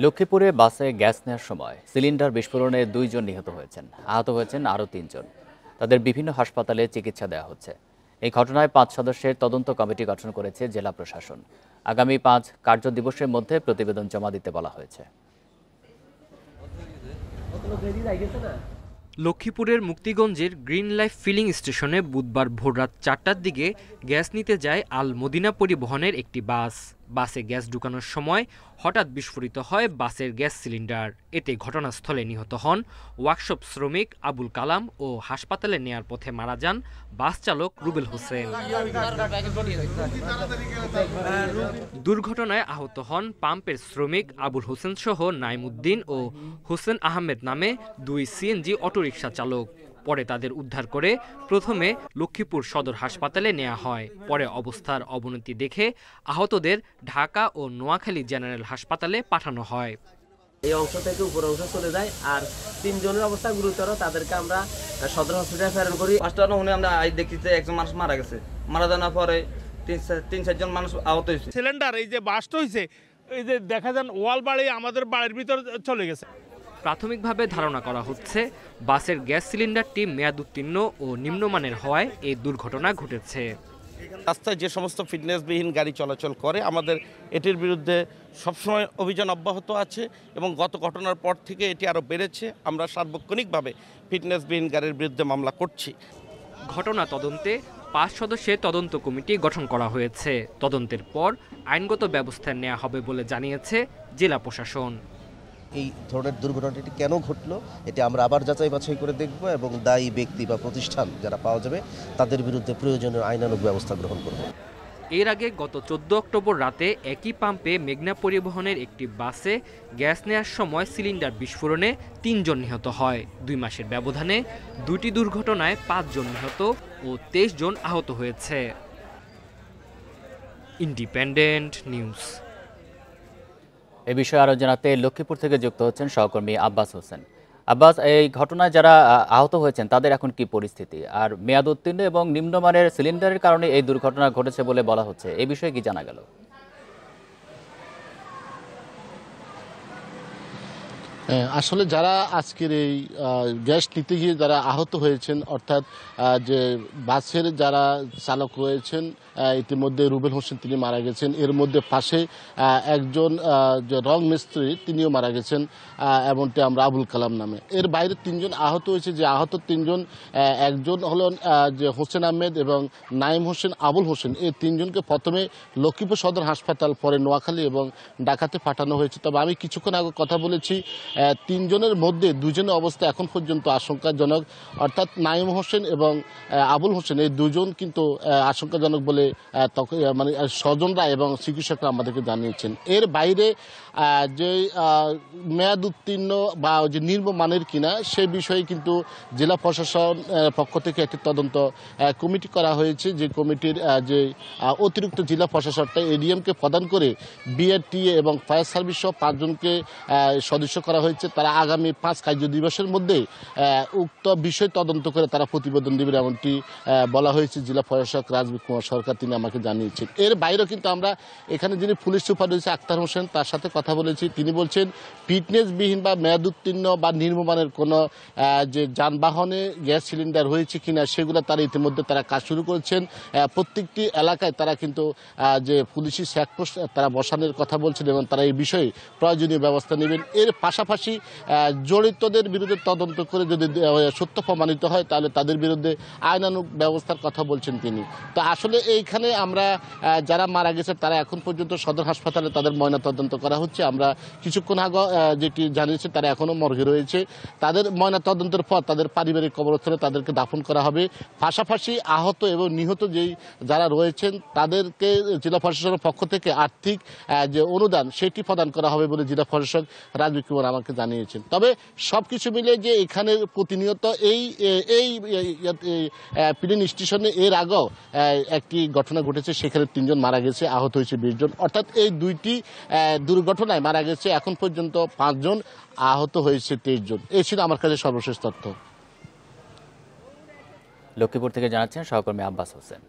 লক্ষ্মীপুরে বাসে গ্যাস নেওয়ার সময় সিলিন্ডার বিস্ফোরণে 2 জন নিহত হয়েছেন। আহত হয়েছেন আরও 3 জন। তাদের বিভিন্ন হাসপাতালে চিকিৎসা দেওয়া হচ্ছে। এই ঘটনায় 5 সদস্যের তদন্ত কমিটি গঠন করেছে জেলা প্রশাসন। আগামী 5 কার্য দিবসের মধ্যে প্রতিবেদন জমা দিতে বলা হয়েছে। লক্ষ্মীপুরের মুক্তিগঞ্জের গ্রিন লাইফ ফিলিং স্টেশনে বুধবার ভোররাত 4টার দিকে গ্যাস নিতে যায় আল মদিনা পরিবহনের একটি বাসে গ্যাস ঢুকানোর সময় হঠাৎ বিস্ফোরিত হয় বাসের গ্যাস সিলিন্ডার। এতে ঘটনাস্থলে নিহত হন ওয়ার্কশপ শ্রমিক আবুল কালাম ও হাসপাতালে নেয়ার পথে মারা যান বাস চালক রুবেল হোসেন। দুর্ঘটনায় আহত হন পাম্পের শ্রমিক আবুল হোসেন সহ নাইমুদ্দিন ও হোসেন আহমেদ নামে 2 সিএনজি অটোরিকশা চালক। পরে তাদের উদ্ধার করে প্রথমে লক্ষ্মীপুর সদর হাসপাতালে নেওয়া হয়। পরে অবস্থার অবনতি দেখে আহতদের ঢাকা ও নোয়াখালী জেনারেল হাসপাতালে পাঠানো হয়। এই অংশ থেকে উপর অংশ চলে যায়, আর 3 জনের অবস্থা গুরুতর। তাদেরকে আমরা সদর হসপিটালে প্রেরণ করি। আমরা দেখছি যে একজন মানুষ মারা গেছে, মারা যাওয়ার পরে 3-4 জন মানুষ আহত হয়েছে। সিলিন্ডার এই যে বাস্ট হয়েছে, এই যে দেখা যান ওয়াল বাড়ি আমাদের বাড়ির ভিতর চলে গেছে। প্রাথমিকভাবে ধারণা করা হচ্ছে বাসের গ্যাস সিলিন্ডারটি মেয়াদ উত্তীর্ণ ও নিম্নমানের হওয়ায় এই দুর্ঘটনা ঘটেছে। রাস্তায় যে সমস্ত ফিটনেসবিহীন গাড়ি চলাচল করে, আমাদের এটির বিরুদ্ধে সবসময় অভিযান অব্যাহত আছে এবং গত ঘটনার পর থেকে এটি আরও বেড়েছে। আমরা সার্বক্ষণিকভাবে ফিটনেসবিহীন গাড়ির বিরুদ্ধে মামলা করছি। ঘটনা তদন্তে 5 সদস্যের তদন্ত কমিটি গঠন করা হয়েছে। তদন্তের পর আইনগত ব্যবস্থা নেওয়া হবে বলে জানিয়েছে জেলা প্রশাসন। এই ধরনের দুর্ঘটনাটি কেন ঘটলো এটি আমরা আবার যাচাই বাছাই করে দেখব এবং দায়ী ব্যক্তি বা প্রতিষ্ঠান যারা পাওয়া যাবে তাদের বিরুদ্ধে প্রয়োজনীয় আইনানুগ ব্যবস্থা গ্রহণ করব। এর আগে গত 14 অক্টোবর রাতে একই পাম্পে মেঘনা পরিবহনের একটি বাসে গ্যাস নেওয়ার সময় সিলিন্ডার বিস্ফোরণে 3 জন নিহত হয়। 2 মাসের ব্যবধানে 2টি দুর্ঘটনায় 5 জন নিহত ও 23 জন আহত হয়েছে। Independent news. এ বিষয়ে আরও জানাতে লক্ষ্মীপুর থেকে যুক্ত হচ্ছেন সহকর্মী আব্বাস হোসেন। আব্বাস, এই ঘটনায় যারা আহত হয়েছেন তাদের এখন কি পরিস্থিতি, আর মেয়াদ উত্তীর্ণ এবং নিম্নমানের সিলিন্ডারের কারণে এই দুর্ঘটনা ঘটেছে বলে বলা হচ্ছে, এই বিষয়ে কি জানা গেল? আসলে যারা আজকের এই গ্যাস নিতে গিয়ে যারা আহত হয়েছেন, অর্থাৎ যে বাসের যারা চালক রয়েছেন, ইতিমধ্যে রুবেল হোসেন তিনি মারা গেছেন। এর মধ্যে পাশে একজন যে রং মিস্ত্রি তিনিও মারা গেছেন, এমনটি আমরা আবুল কালাম নামে। এর বাইরে 3 জন আহত হয়েছে। যে আহত 3 জন, একজন হলেন যে হোসেন আহমেদ এবং নাইম হোসেন, আবুল হোসেন। এই 3 জনকে প্রথমে লক্ষ্মীপুর সদর হাসপাতাল, পরে নোয়াখালী এবং ঢাকাতে পাঠানো হয়েছে। তবে আমি কিছুক্ষণ আগে কথা বলেছি, 3 জনের মধ্যে 2 জনের অবস্থা এখন পর্যন্ত আশঙ্কাজনক, অর্থাৎ নাইম হোসেন এবং আবুল হোসেন, এই 2 জন কিন্তু আশঙ্কাজনক বলে মানে স্বজনরা এবং চিকিৎসকরা আমাদেরকে জানিয়েছেন। এর বাইরে যে মেয়াদ উত্তীর্ণ বা যে নিম্নমানের কিনা সে বিষয়ে কিন্তু জেলা প্রশাসন পক্ষ থেকে একটি তদন্ত কমিটি করা হয়েছে। যে কমিটির যে অতিরিক্ত জেলা প্রশাসনটা এডিএমকে প্রদান করে বিআরটিএ এবং ফায়ার সার্ভিস সহ 5 জনকে সদস্য করা হয়েছে। তারা আগামী 5 কার্য দিবসের মধ্যে উক্ত বিষয় তদন্ত করে তারা প্রতিবেদন দেবেন, এমনটি বলা হয়েছে জেলা প্রশাসক রাজবীর কুমার সরকার, তিনি আমাকে জানিয়েছেন। এর বাইরেও কিন্তু আমরা এখানে যিনি পুলিশ সুপার রয়েছে আক্তার হোসেন, তার সাথে কথা বলেছি। তিনি বলছেন ফিটনেসবিহীন বা মেয়াদ উত্তীর্ণ বা নিম্নমানের কোনো যে যানবাহনে গ্যাস সিলিন্ডার হয়েছে কিনা সেগুলো তারা ইতিমধ্যে তারা কাজ শুরু করেছেন। প্রত্যেকটি এলাকায় তারা কিন্তু যে পুলিশি চেকপোস্ট তারা বসানোর কথা বলছেন এবং তারা এই বিষয়ে প্রয়োজনীয় ব্যবস্থা নেবেন। এর পাশাপাশি জড়িতদের বিরুদ্ধে তদন্ত করে যদি সত্য প্রমাণিত হয় তাহলে তাদের বিরুদ্ধে আইনানুগ ব্যবস্থার কথা বলছেন তিনি। তো আসলে এইখানে আমরা যারা মারা গেছে তারা এখন পর্যন্ত সদর হাসপাতালে তাদের ময়নাতদন্ত করা হচ্ছে। আমরা কিছুক্ষণ আগে যেটি জানিয়েছি তারা এখনো মর্গে রয়েছে। তাদের ময়নাতদন্তের পর তাদের পারিবারিক কবরস্থানে তাদেরকে দাফন করা হবে। পাশাপাশি আহত এবং নিহত যেই যারা রয়েছেন তাদেরকে জেলা প্রশাসনের পক্ষ থেকে আর্থিক যে অনুদান সেটি প্রদান করা হবে বলে জেলা প্রশাসক রাজবীর কুমার আমাকে জানিয়েছেন। তবে সবকিছু মিলে যে এখানে প্রতিনিয়ত এই প্লেন স্টেশনে এর আগেও একটি ঘটনা ঘটেছে, সেখানে 3 জন মারা গেছে, আহত হয়েছে 20 জন। অর্থাৎ এই 2টি দুর্ঘটনায় মারা গেছে এখন পর্যন্ত 5 জন, আহত হয়েছে 23 জন। এই ছিল আমার কাছে সর্বশেষ তথ্য। লক্ষ্মীপুর থেকে জানাচ্ছেন সহকর্মী আব্বাস হোসেন।